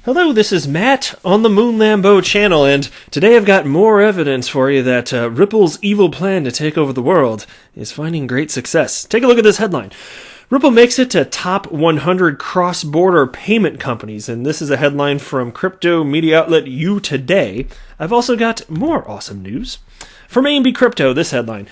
Hello, this is Matt on the Moon Lambeau channel, and today I've got more evidence for you that Ripple's evil plan to take over the world is finding great success. Take a look at this headline. Ripple makes it to top 100 cross-border payment companies, and this is a headline from crypto media outlet U Today. I've also got more awesome news. From A&B Crypto, this headline,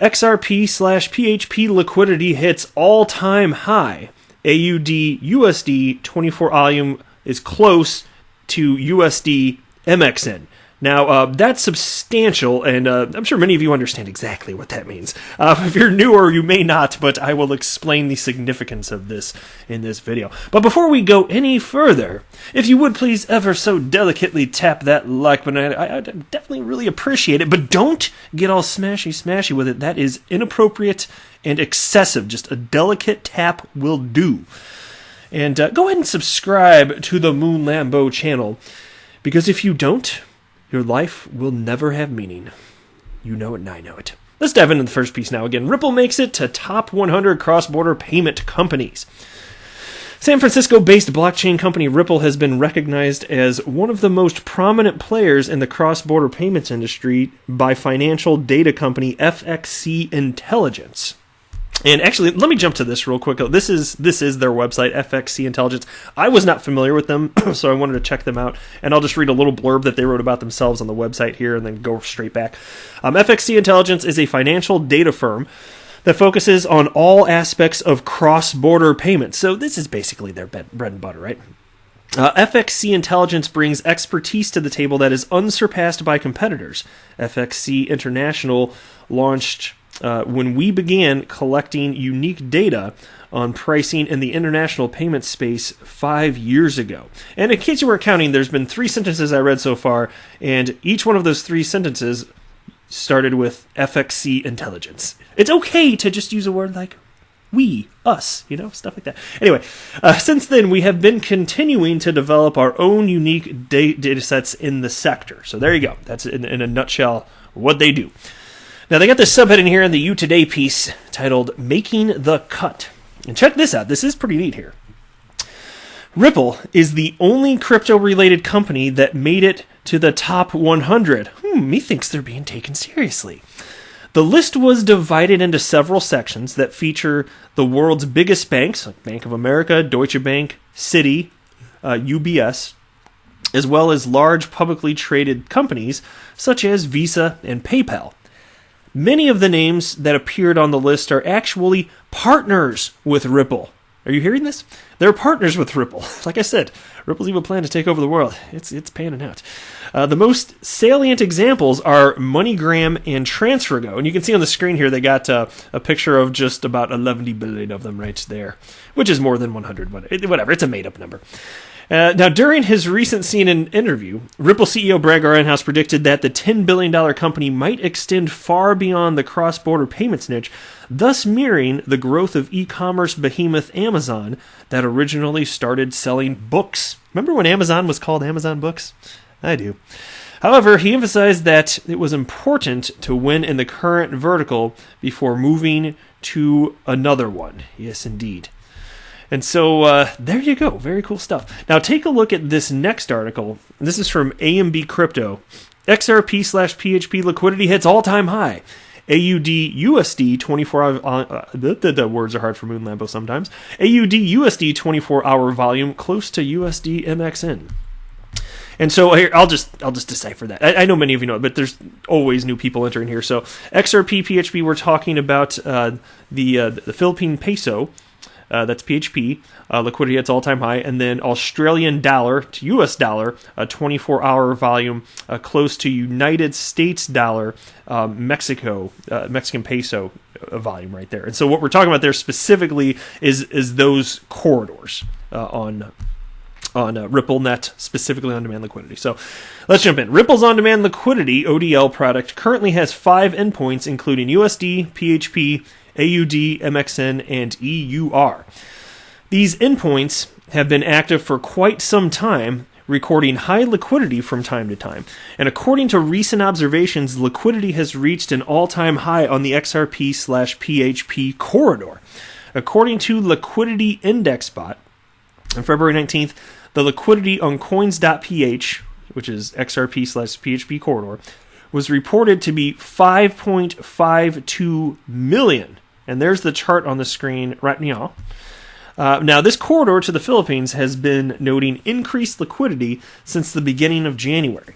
XRP/PHP liquidity hits all-time high. AUD USD 24 volume is close to USD MXN. Now, that's substantial, and I'm sure many of you understand exactly what that means. If you're newer, you may not, but I will explain the significance of this in this video. But before we go any further, if you would please ever so delicately tap that like button, I definitely really appreciate it, but don't get all smashy with it. That is inappropriate and excessive. Just a delicate tap will do. And go ahead and subscribe to the Moon Lambeau channel, because if you don't, your life will never have meaning. You know it and I know it. Let's dive into the first piece now. Again, Ripple makes it to top 100 cross-border payment companies. San Francisco-based blockchain company Ripple has been recognized as one of the most prominent players in the cross-border payments industry by financial data company FXC Intelligence. And actually, let me jump to this real quick. This is their website, FXC Intelligence. I was not familiar with them, so I wanted to check them out. And I'll just read a little blurb that they wrote about themselves on the website here and then go straight back. FXC Intelligence is a financial data firm that focuses on all aspects of cross-border payments. So this is basically their bread and butter, right? FXC Intelligence brings expertise to the table that is unsurpassed by competitors. FXC International launched when we began collecting unique data on pricing in the international payment space 5 years ago. And in case you weren't counting, there's been 3 sentences I read so far, and each one of those 3 sentences started with FXC Intelligence. It's okay to just use a word like we, us, stuff like that. Anyway, since then, we have been continuing to develop our own unique data sets in the sector. So there you go. That's in a nutshell what they do. Now, they got this subheading here in the U Today piece titled Making the Cut. And check this out. This is pretty neat here. Ripple is the only crypto-related company that made it to the top 100. Methinks they're being taken seriously. The list was divided into several sections that feature the world's biggest banks, like Bank of America, Deutsche Bank, Citi, UBS, as well as large publicly traded companies such as Visa and PayPal. Many of the names that appeared on the list are actually partners with Ripple. Are you hearing this? They're partners with Ripple. Like I said, Ripple's evil plan to take over the world. It's panning out. The most salient examples are MoneyGram and TransferGo. And you can see on the screen here they got a picture of just about 11 billion of them right there, which is more than 100, but whatever. It's a made-up number. Now, during his recent CNN interview, Ripple CEO Brad Garlinghouse predicted that the $10 billion company might extend far beyond the cross-border payments niche, thus mirroring the growth of e-commerce behemoth Amazon that originally started selling books. Remember when Amazon was called Amazon Books? I do. However, he emphasized that it was important to win in the current vertical before moving to another one. Yes, indeed. And so there you go. Very cool stuff. Now take a look at this next article. This is from A&B Crypto. XRP/PHP liquidity hits all-time high. AUD USD 24-hour... the words are hard for Moon Lambeau sometimes. AUD USD 24-hour volume close to USD MXN. And so here, I'll just decipher that. I know many of you know it, but there's always new people entering here. So XRP, PHP, we're talking about the Philippine peso. That's PHP, liquidity at its all-time high, and then Australian dollar to US dollar, a 24-hour volume close to United States dollar, Mexican peso volume right there. And so what we're talking about there specifically is those corridors on RippleNet, specifically on-demand liquidity. So let's jump in. Ripple's on-demand liquidity, ODL product, currently has 5 endpoints, including USD, PHP, AUD, MXN, and EUR. These endpoints have been active for quite some time, recording high liquidity from time to time. And according to recent observations, liquidity has reached an all-time high on the XRP/PHP corridor. According to Liquidity Index Bot, on February 19th, the liquidity on coins.ph, which is XRP/PHP corridor, was reported to be 5.52 million. And there's the chart on the screen right now. Now, this corridor to the Philippines has been noting increased liquidity since the beginning of January.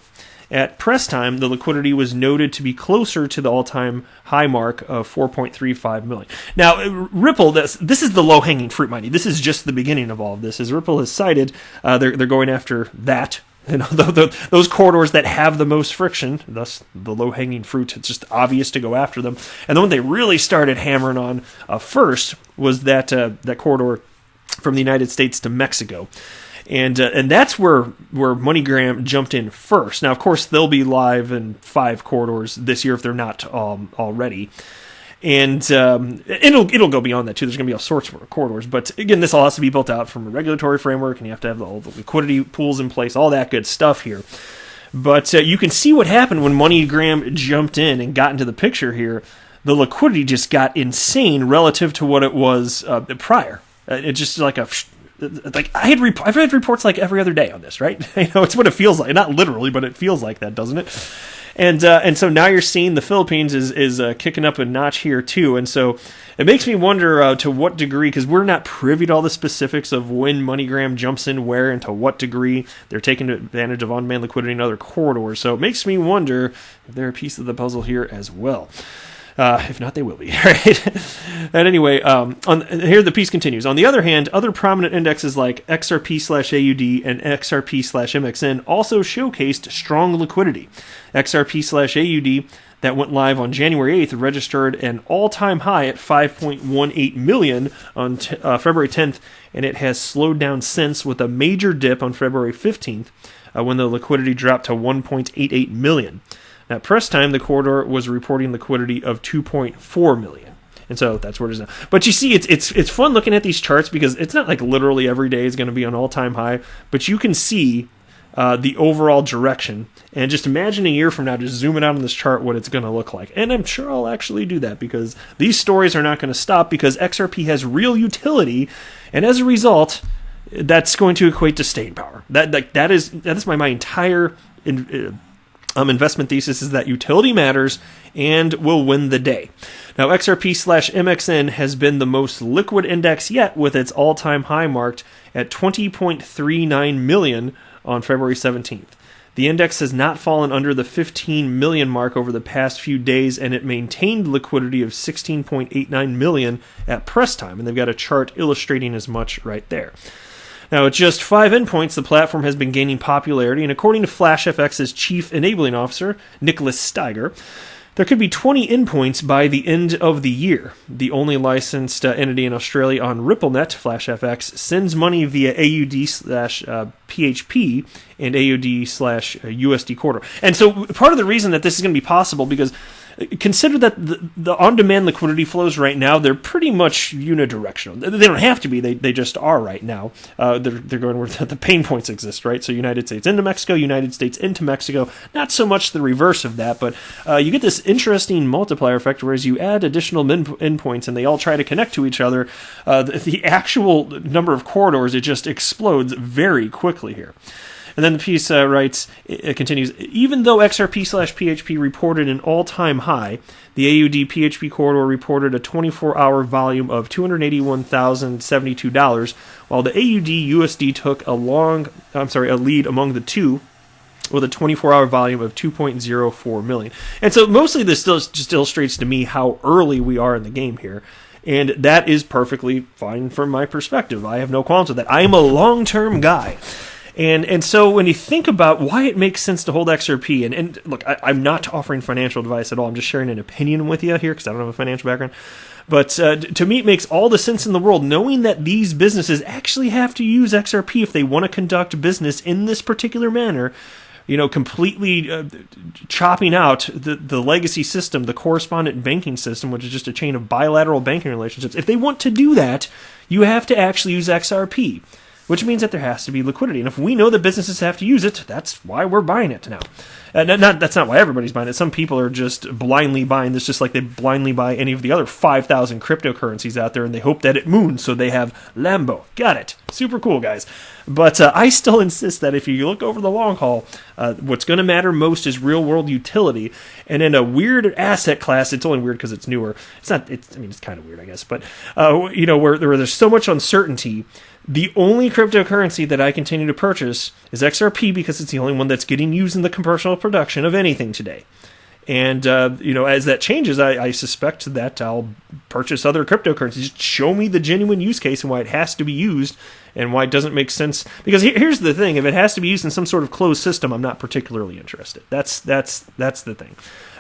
At press time, the liquidity was noted to be closer to the all-time high mark of 4.35 million. Now, Ripple, this is the low-hanging fruit, mind you. This is just the beginning of all of this. As Ripple has cited, they're going after that. Those corridors that have the most friction, thus the low-hanging fruit. It's just obvious to go after them. And the one they really started hammering on first was that corridor from the United States to Mexico. And that's where MoneyGram jumped in first. Now, of course, they'll be live in 5 corridors this year if they're not already. And it'll go beyond that, too. There's going to be all sorts of corridors. But, again, this all has to be built out from a regulatory framework, and you have to have all the liquidity pools in place, all that good stuff here. But you can see what happened when MoneyGram jumped in and got into the picture here. The liquidity just got insane relative to what it was prior. It just I've read reports like every other day on this, right? It's what it feels like. Not literally, but it feels like that, doesn't it? And so now you're seeing the Philippines is kicking up a notch here too. And so it makes me wonder to what degree, because we're not privy to all the specifics of when MoneyGram jumps in where and to what degree they're taking advantage of on-demand liquidity in other corridors. So it makes me wonder if they're a piece of the puzzle here as well. If not, they will be. Right? And anyway, here the piece continues. On the other hand, other prominent indexes like XRP/AUD and XRP/MXN also showcased strong liquidity. XRP/AUD that went live on January 8th registered an all-time high at 5.18 million on February 10th, and it has slowed down since with a major dip on February 15th when the liquidity dropped to 1.88 million. At press time, the corridor was reporting liquidity of 2.4 million. And so that's where it is now. But you see, it's fun looking at these charts because it's not like literally every day is going to be an all-time high, but you can see the overall direction. And just imagine a year from now, just zooming out on this chart, what it's going to look like. And I'm sure I'll actually do that because these stories are not going to stop because XRP has real utility. And as a result, that's going to equate to staying power. That is my entire investment thesis is that utility matters and will win the day. Now, XRP/MXN has been the most liquid index yet with its all-time high marked at 20.39 million on February 17th. The index has not fallen under the 15 million mark over the past few days, and it maintained liquidity of 16.89 million at press time, and they've got a chart illustrating as much right there. Now, at just 5 endpoints, the platform has been gaining popularity, and according to FlashFX's chief enabling officer, Nicholas Steiger, there could be 20 endpoints by the end of the year. The only licensed entity in Australia on RippleNet, FlashFX, sends money via AUD/PHP and AUD/USD corridor. And so part of the reason that this is going to be possible, because consider that the on-demand liquidity flows right now, they're pretty much unidirectional. They don't have to be, they just are right now. They're going where the pain points exist, right? So United States into Mexico, United States into Mexico. Not so much the reverse of that, but you get this interesting multiplier effect where as you add additional endpoints and they all try to connect to each other, the actual number of corridors, it just explodes very quickly here. And then the piece writes, it continues, even though XRP/PHP reported an all-time high, the AUD/PHP corridor reported a 24-hour volume of $281,072, while the AUD/USD took a lead among the two with a 24-hour volume of 2.04 million. And so mostly this still just illustrates to me how early we are in the game here. And that is perfectly fine from my perspective. I have no qualms with that. I am a long-term guy. And so when you think about why it makes sense to hold XRP, and look, I'm not offering financial advice at all. I'm just sharing an opinion with you here because I don't have a financial background. But to me, it makes all the sense in the world knowing that these businesses actually have to use XRP if they want to conduct business in this particular manner, completely chopping out the legacy system, the correspondent banking system, which is just a chain of bilateral banking relationships. If they want to do that, you have to actually use XRP. which means that there has to be liquidity. And if we know that businesses have to use it, that's why we're buying it now. That's not why everybody's buying it. Some people are just blindly buying this, just like they blindly buy any of the other 5,000 cryptocurrencies out there, and they hope that it moons, so they have Lambo. Got it. Super cool, guys. But I still insist that if you look over the long haul, what's going to matter most is real-world utility. And in a weird asset class, it's only weird because it's newer. It's not. It's kind of weird, I guess. But where there's so much uncertainty. The only cryptocurrency that I continue to purchase is XRP because it's the only one that's getting used in the commercial production of anything today. And, as that changes, I suspect that I'll purchase other cryptocurrencies. Show me the genuine use case and why it has to be used and why it doesn't make sense. Because here's the thing. If it has to be used in some sort of closed system, I'm not particularly interested. That's the thing.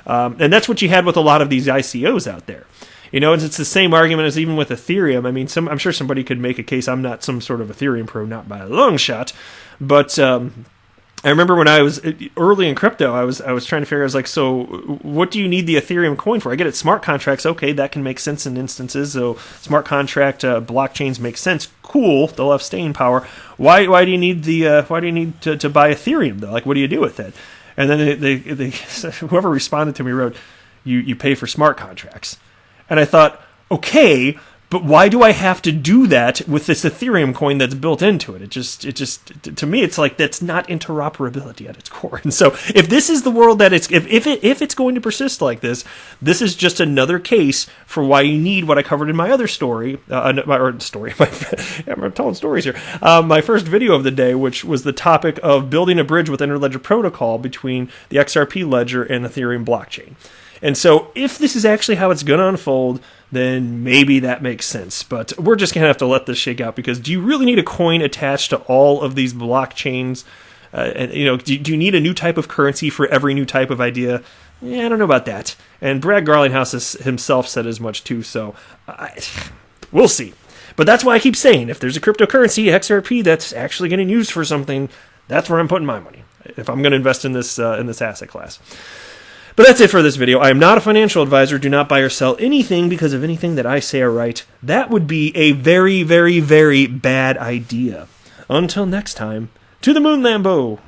And that's what you had with a lot of these ICOs out there. It's the same argument as even with Ethereum. I mean, I'm sure somebody could make a case. I'm not some sort of Ethereum pro, not by a long shot. But I remember when I was early in crypto, I was trying to figure out, so what do you need the Ethereum coin for? I get it, smart contracts. Okay, that can make sense in instances. So smart contract blockchains make sense. Cool, they'll have staying power. Why do you need to buy Ethereum though? Like, what do you do with it? And then they whoever responded to me wrote, you pay for smart contracts. And I thought, okay, but why do I have to do that with this Ethereum coin that's built into it? It just to me, it's like that's not interoperability at its core. And so, if this is the world that if it's going to persist like this, this is just another case for why you need what I covered in my other story. I'm telling stories here. My first video of the day, which was the topic of building a bridge with interledger protocol between the XRP ledger and Ethereum blockchain. And so if this is actually how it's going to unfold, then maybe that makes sense. But we're just going to have to let this shake out, because do you really need a coin attached to all of these blockchains? Do you need a new type of currency for every new type of idea? Yeah, I don't know about that. And Brad Garlinghouse himself said as much too, so we'll see. But that's why I keep saying, if there's a cryptocurrency, XRP, that's actually getting used for something, that's where I'm putting my money, if I'm going to invest in this asset class. But that's it for this video. I am not a financial advisor. Do not buy or sell anything because of anything that I say or write. That would be a very, very, very bad idea. Until next time, to the moon, Lambo!